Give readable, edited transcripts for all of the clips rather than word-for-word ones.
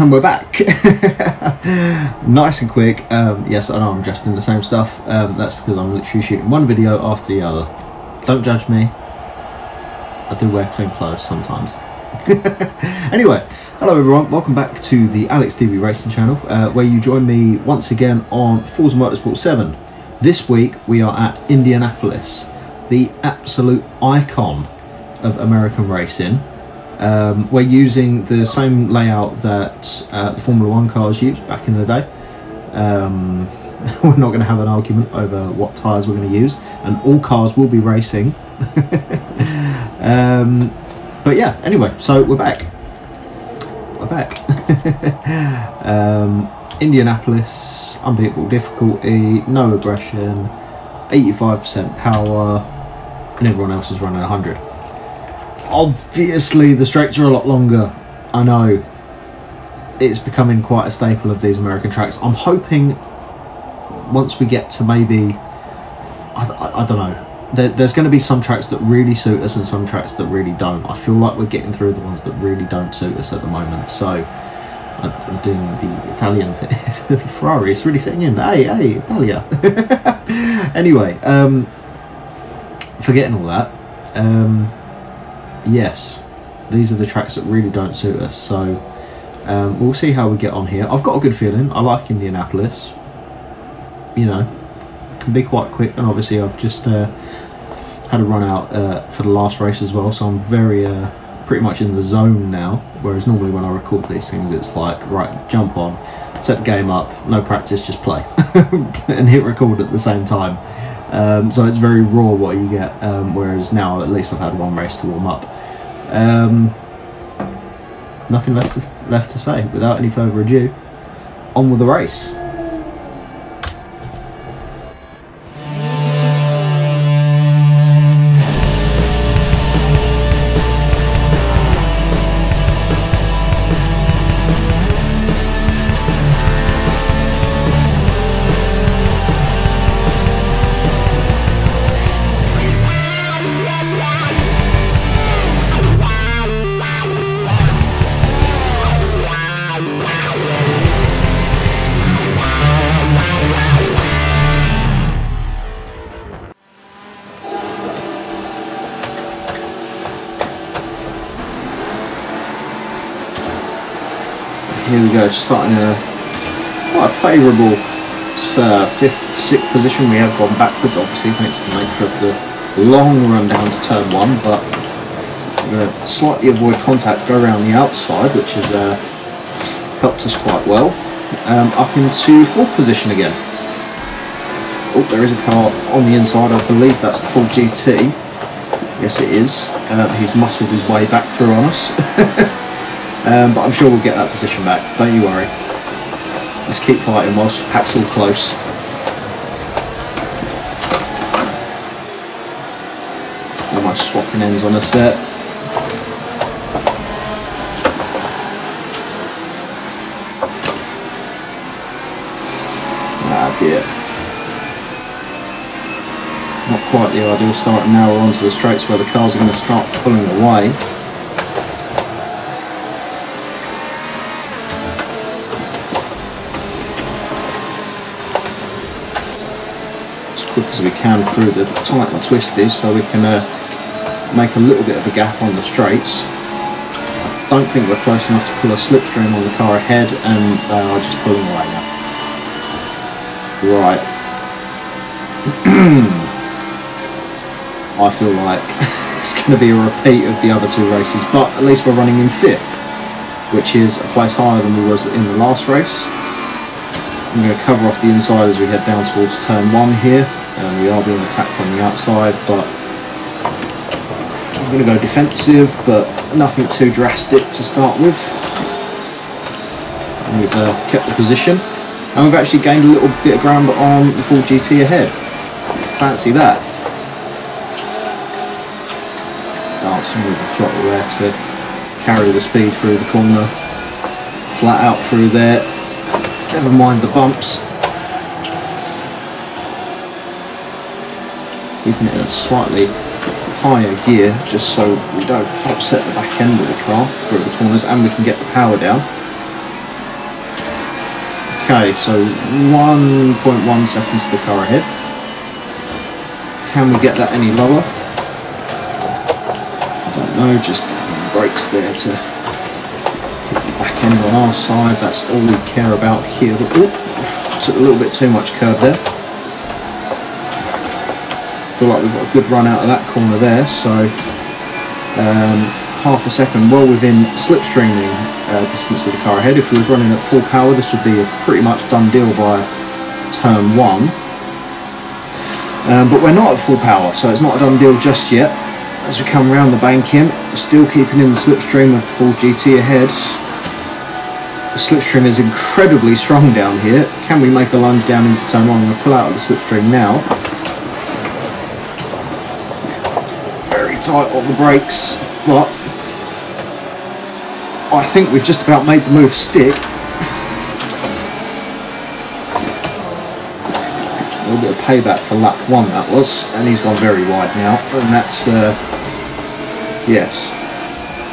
And we're back. Nice and quick. Yes, I know I'm dressed in the same stuff. That's because I'm literally shooting one video after the other. Don't judge me. I do wear clean clothes sometimes. Anyway, hello everyone. Welcome back to the Alex TV Racing channel, where you join me once again on Forza Motorsport 7. This week we are at Indianapolis, the absolute icon of American racing. We're using the same layout that the Formula 1 cars used back in the day. We're not going to have an argument over what tyres we're going to use, and all cars will be racing. But yeah, anyway, so we're back. Indianapolis, unbeatable difficulty, no aggression, 85% power, and everyone else is running 100. Obviously the straights are a lot longer. I know it's becoming quite a staple of these American tracks. I'm hoping once we get to maybe I don't know, there's going to be some tracks that really suit us and some tracks that really don't. I feel like we're getting through the ones that really don't suit us at the moment, so I'm doing the Italian thing. The Ferrari is really setting in. Hey Italia. Anyway, forgetting all that, yes, these are the tracks that really don't suit us, so we'll see how we get on here. I've got a good feeling. I like Indianapolis, you know, can be quite quick, and obviously I've just had a run out for the last race as well, so I'm very pretty much in the zone now, whereas normally when I record these things it's like, right, jump on, set the game up, no practice, just play and hit record at the same time. So it's very raw what you get, whereas now at least I've had one race to warm up. Nothing left to say. Without any further ado, on with the race. Here we go, starting in a quite a favourable 5th, 6th position. We have gone backwards, obviously, thanks to the nature of the long run down to turn 1, but we're going to slightly avoid contact, go around the outside, which has helped us quite well. Up into 4th position again. Oh, there is a car on the inside, I believe that's the full GT. Yes, it is. He's muscled his way back through on us. But I'm sure we'll get that position back, don't you worry. Let's keep fighting whilst the pack's all close. Almost swapping ends on us there. Ah dear. Not quite the ideal start, and now we're onto the straights where the cars are going to start pulling away. As we can through the tight and twisties, so we can make a little bit of a gap on the straights. I don't think we're close enough to pull a slipstream on the car ahead, and they are just pulling away now. Right. I feel like it's going to be a repeat of the other 2 races, but at least we're running in 5th, which is a place higher than we was in the last race. I'm going to cover off the inside as we head down towards turn 1 here. We are being attacked on the outside, but I'm going to go defensive, but nothing too drastic to start with. And we've kept the position, and we've actually gained a little bit of ground on the full GT ahead. Fancy that. Dancing with the throttle there to carry the speed through the corner, flat out through there. Never mind the bumps. Keeping it in a slightly higher gear just so we don't upset the back end of the car through the corners, and we can get the power down. Okay, so 1.1 seconds to the car ahead. Can we get that any lower? I don't know, just getting the brakes there to keep the back end on our side. That's all we care about here. But, took a little bit too much curb there. Feel like we've got a good run out of that corner there, so half a second, well within slipstreaming distance of the car ahead. If we was running at full power, this would be a pretty much done deal by turn 1. But we're not at full power, so it's not a done deal just yet. As we come round the banking, still keeping in the slipstream of the full GT ahead. The slipstream is incredibly strong down here. Can we make a lunge down into turn 1? I'm going to pull out of the slipstream now. Very tight on the brakes, but I think we've just about made the move stick. A little bit of payback for lap 1 that was, and he's gone very wide now, and that's yes,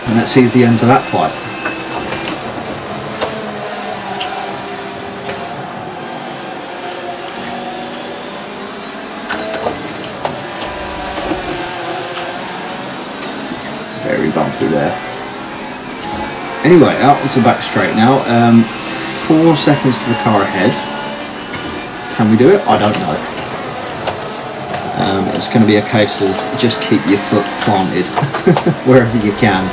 and that sees the end to that fight. Very bumpy there. Anyway, out onto the back straight now. 4 seconds to the car ahead. Can we do it? I don't know. It's going to be a case of just keep your foot planted wherever you can.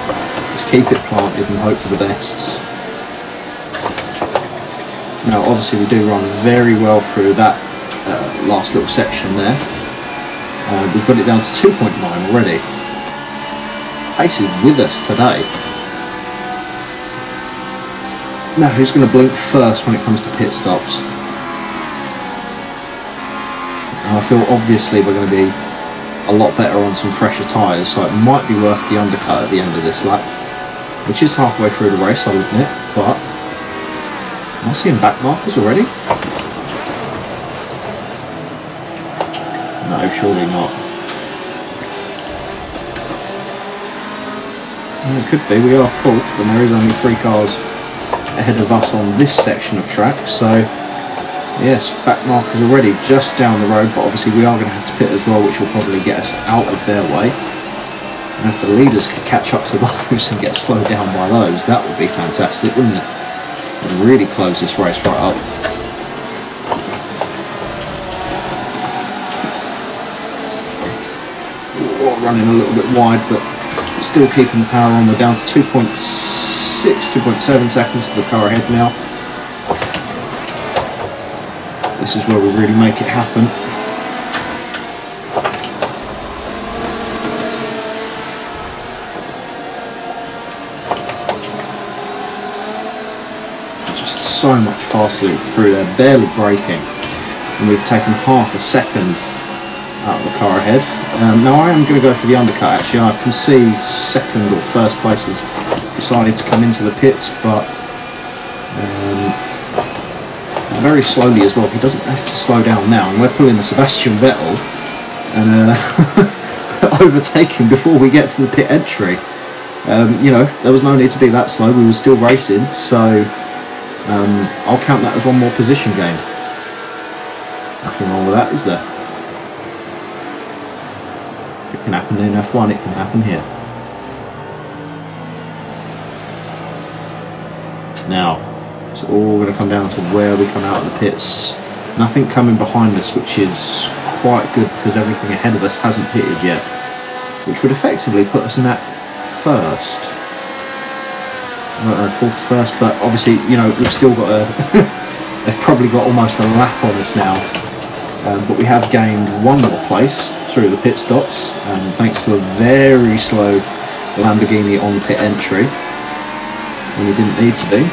Just keep it planted and hope for the best. Now, obviously, we do run very well through that last little section there. We've got it down to 2.9 already. Pace is with us today. Now, who's going to blink first when it comes to pit stops? And I feel obviously we're going to be a lot better on some fresher tyres, so it might be worth the undercut at the end of this lap, which is halfway through the race, I'll admit, but am I seeing back markers already? No, surely not. It could be. We are 4th, and there is only 3 cars ahead of us on this section of track, so yes, back markers already just down the road, but obviously we are going to have to pit as well, which will probably get us out of their way. And if the leaders could catch up to those and get slowed down by those, that would be fantastic, wouldn't it? It would really close this race right up. Running a little bit wide, but still keeping the power on. We're down to 2.6, 2.7 seconds to the car ahead now. This is where we really make it happen. Just so much faster through there, barely braking, and we've taken half a second out of the car ahead. Now I am going to go for the undercut actually. I can see second or first place has decided to come into the pits, but very slowly as well. He doesn't have to slow down now, and we're pulling the Sebastian Vettel and overtaking before we get to the pit entry. You know, there was no need to be that slow. We were still racing, so I'll count that as one more position gained. Nothing wrong with that, is there? It can happen in F1, it can happen here. Now, it's all going to come down to where we come out of the pits. Nothing coming behind us, which is quite good because everything ahead of us hasn't pitted yet, which would effectively put us in that first. I don't know, 4th to 1st, but obviously, you know, we've still got a... they've probably got almost a lap on us now. But we have gained 1 more place through the pit stops, thanks to a very slow Lamborghini on pit entry when we didn't need to be.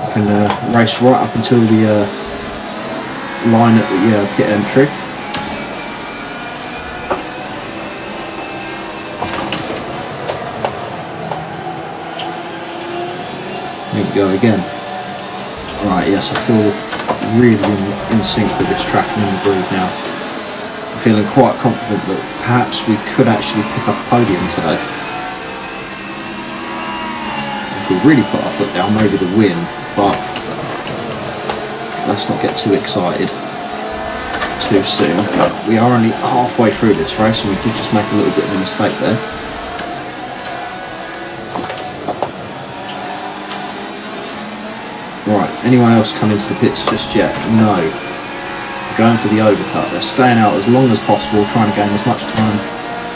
We can race right up until the line at the pit entry. Here we go again. Right, yes, I feel really in sync with this track and in the groove now. I'm feeling quite confident that perhaps we could actually pick up a podium today. If we really put our foot down, maybe the win, but let's not get too excited too soon. We are only halfway through this race and we did just make a little bit of a mistake there. Right, anyone else come into the pits just yet? No. Going for the overcut. They're staying out as long as possible, trying to gain as much time.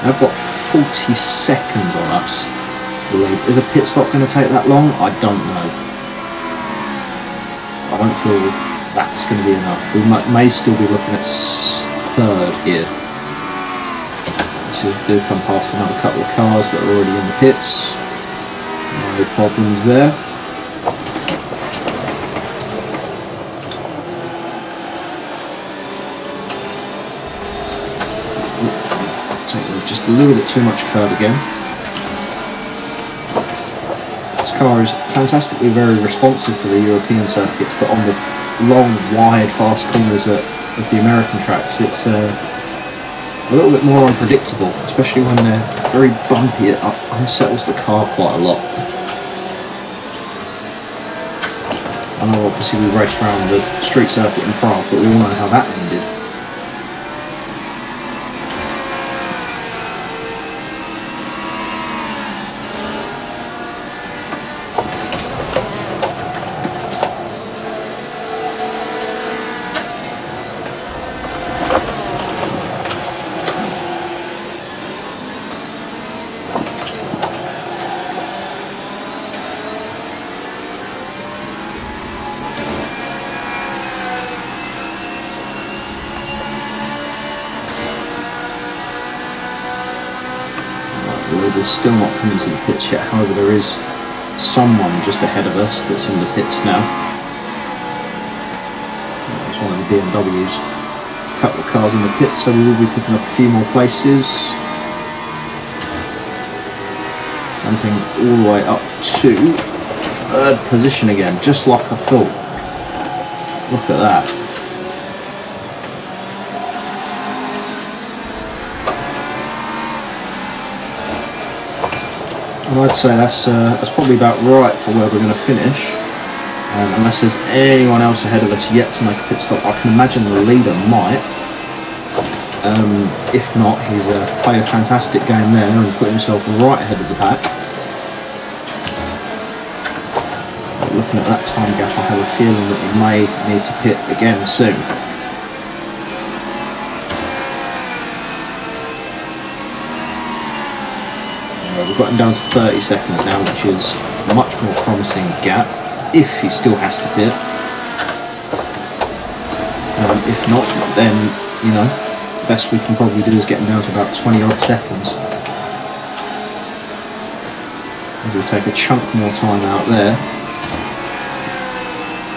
They've got 40 seconds on us. Is a pit stop going to take that long? I don't know. I don't feel that's going to be enough. We may still be looking at third here. So we do come past another couple of cars that are already in the pits. No problems there. Taking just a little bit too much curb again. This car is fantastically very responsive for the European circuits, but on the long, wide, fast corners of the American tracks, it's a little bit more unpredictable, especially when they're very bumpy. It unsettles the car quite a lot. I know obviously we raced around the street circuit in Prague, but we all know how that ended. We're still not coming to the pits yet, however there is someone just ahead of us that's in the pits now. It's one of the BMWs. A couple of cars in the pits, so we will be picking up a few more places. Jumping all the way up to third position again, just like I thought. Look at that. And I'd say that's probably about right for where we're going to finish, unless there's anyone else ahead of us yet to make a pit stop. I can imagine the leader might. If not, he's played a fantastic game there and put himself right ahead of the pack. But looking at that time gap, I have a feeling that we may need to pit again soon. We've got him down to 30 seconds now, which is a much more promising gap, if he still has to pit. If not, then, you know, the best we can probably do is get him down to about 20 odd seconds. We'll take a chunk more time out there.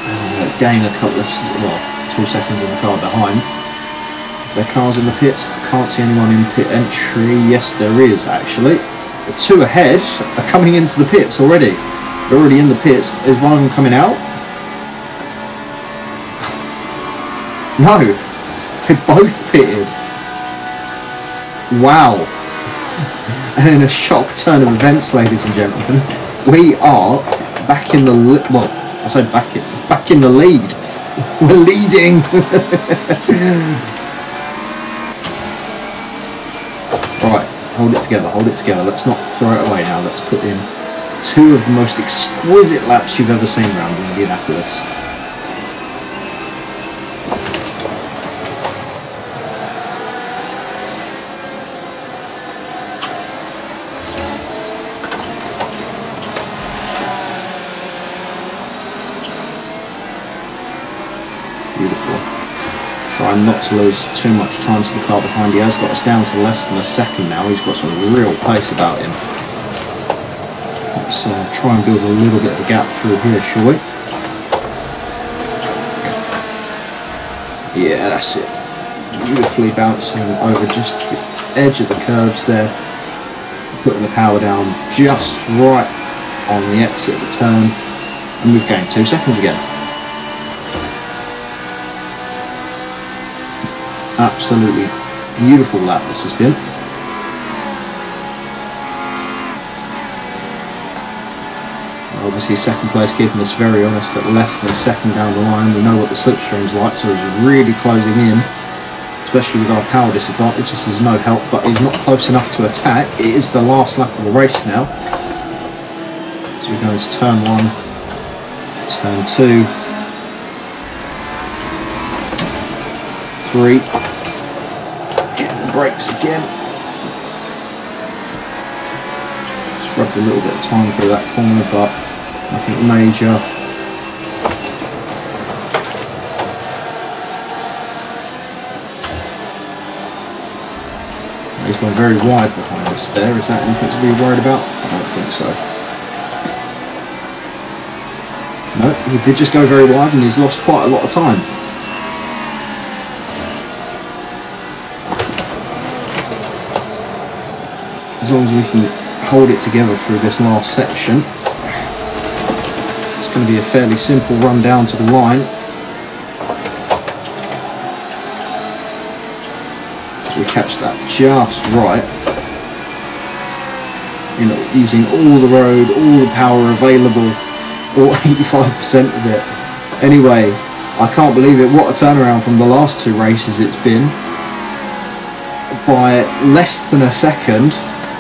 And gain a couple of, well, 2 seconds in the car behind. If there are cars in the pits, I can't see anyone in pit entry. Yes, there is, actually. The two ahead are coming into the pits already. They're already in the pits. Is one of them coming out? No. They both pitted. Wow. And in a shock turn of events, ladies and gentlemen, we are back in the... well, I say back in the lead. We're leading. Right. Hold it together, let's not throw it away now, let's put in two of the most exquisite laps you've ever seen around Indianapolis. Beautiful. Trying not to lose too much time to the car behind. He has got us down to less than a second now. He's got some real pace about him. Let's try and build a little bit of a gap through here, shall we? Yeah, that's it. Beautifully bouncing over just the edge of the curbs there. Putting the power down just right on the exit of the turn. And we've gained 2 seconds again. Absolutely beautiful lap this has been. Obviously second place keeping us very honest at less than a second down the line. We know what the slipstream's like, so it's really closing in, especially with our power disadvantage. This is no help, but he's not close enough to attack. It is the last lap of the race now. So we go into turn 1, turn 2, 3, hitting the brakes again. Just rubbed a little bit of time through that corner, but nothing major. He's gone very wide behind us there. Is that anything to be worried about? I don't think so. No, he did just go very wide and he's lost quite a lot of time. As long as we can hold it together through this last section, it's going to be a fairly simple run down to the line. So we catch that just right. You know, using all the road, all the power available, or 85% of it. Anyway, I can't believe it. What a turnaround from the last 2 races it's been. By less than a second,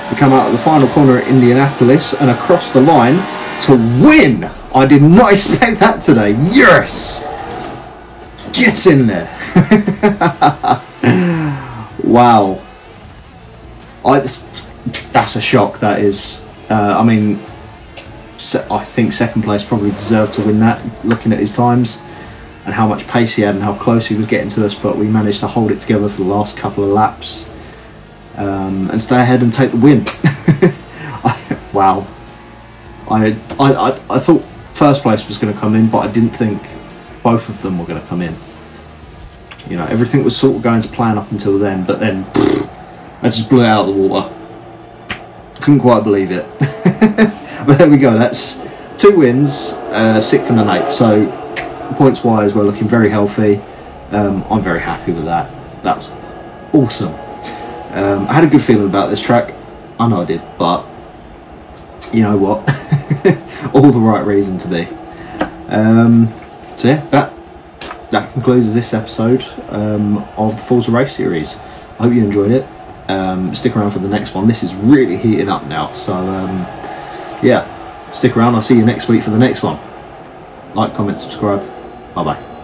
we come out of the final corner at Indianapolis and across the line to win. I did not expect that today. Yes! Get in there. Wow. That's a shock, that is. I mean, I think second place probably deserved to win that, looking at his times and how much pace he had and how close he was getting to us, but we managed to hold it together for the last couple of laps and stay ahead and take the win. Wow. I thought first place was going to come in, but I didn't think both of them were going to come in. You know, everything was sort of going to plan up until then, but then I just blew it out of the water. Couldn't quite believe it. But there we go, that's 2 wins, 6th and an 8th, so points wise we're looking very healthy. I'm very happy with that. That's awesome. I had a good feeling about this track, I know I did, but you know what, all the right reason to be. So yeah, that concludes this episode of the Forza Race series. I hope you enjoyed it. Stick around for the next one. This is really heating up now, so yeah, stick around. I'll see you next week for the next one. Like, comment, subscribe. Bye bye.